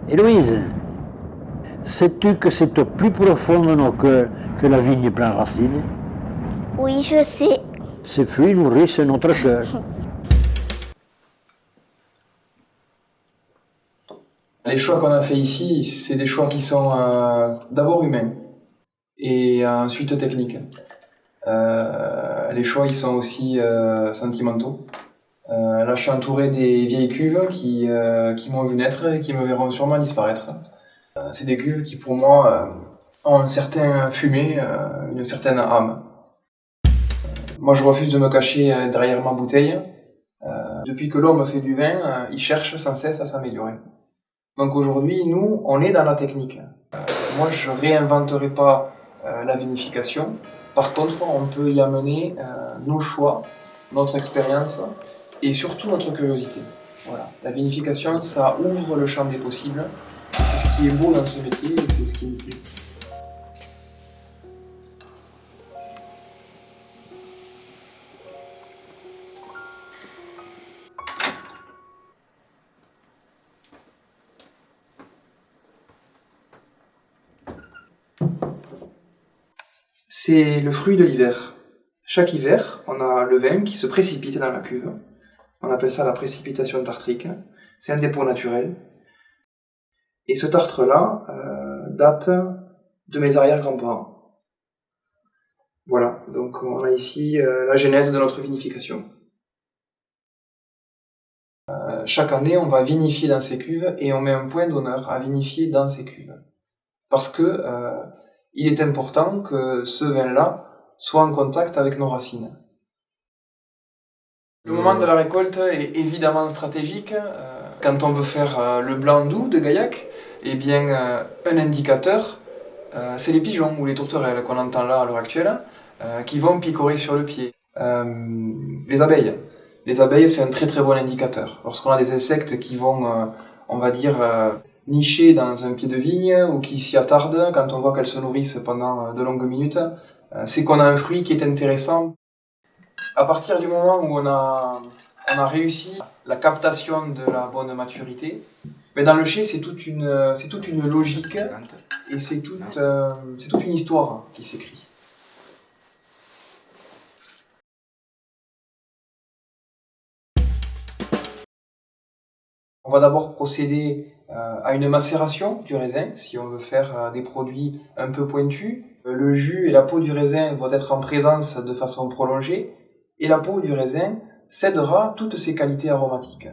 Héloïse, sais-tu que c'est au plus profond de nos cœurs que la vigne prend racine? Oui, je sais. Ces fruits nourrissent notre cœur. Les choix qu'on a fait ici, c'est des choix qui sont d'abord humains et ensuite techniques. Les choix, ils sont aussi sentimentaux. Là, je suis entouré des vieilles cuves qui m'ont vu naître et qui me verront sûrement disparaître. C'est des cuves qui, pour moi, ont un certain fumet, une certaine âme. Moi, je refuse de me cacher derrière ma bouteille. Depuis que l'homme fait du vin, il cherche sans cesse à s'améliorer. Donc aujourd'hui, nous, on est dans la technique. Moi, je réinventerai pas la vinification. Par contre, on peut y amener nos choix, notre expérience et surtout notre curiosité. Voilà. La vinification, ça ouvre le champ des possibles. C'est ce qui est beau dans ce métier et c'est ce qui me plaît. C'est le fruit de l'hiver. Chaque hiver, on a le vin qui se précipite dans la cuve. On appelle ça la précipitation tartrique. C'est un dépôt naturel. Et ce tartre-là date de mes arrière-grands-parents. Voilà, donc on a ici la genèse de notre vinification. Chaque année, on va vinifier dans ces cuves et on met un point d'honneur à vinifier dans ces cuves. Parce que il est important que ce vin-là soit en contact avec nos racines. Le moment de la récolte est évidemment stratégique. Quand on veut faire le blanc doux de Gaillac, eh bien, un indicateur, c'est les pigeons ou les tourterelles qu'on entend là à l'heure actuelle, qui vont picorer sur le pied. Les abeilles. Les abeilles, c'est un très très bon indicateur. Lorsqu'on a des insectes qui vont, on va dire, nicher dans un pied de vigne ou qui s'y attardent, quand on voit qu'elles se nourrissent pendant de longues minutes, c'est qu'on a un fruit qui est intéressant. À partir du moment où on a réussi la captation de la bonne maturité, mais dans le chai, c'est toute une logique et c'est toute une histoire qui s'écrit. On va d'abord procéder à une macération du raisin, si on veut faire des produits un peu pointus. Le jus et la peau du raisin vont être en présence de façon prolongée, et la peau du raisin cédera toutes ses qualités aromatiques.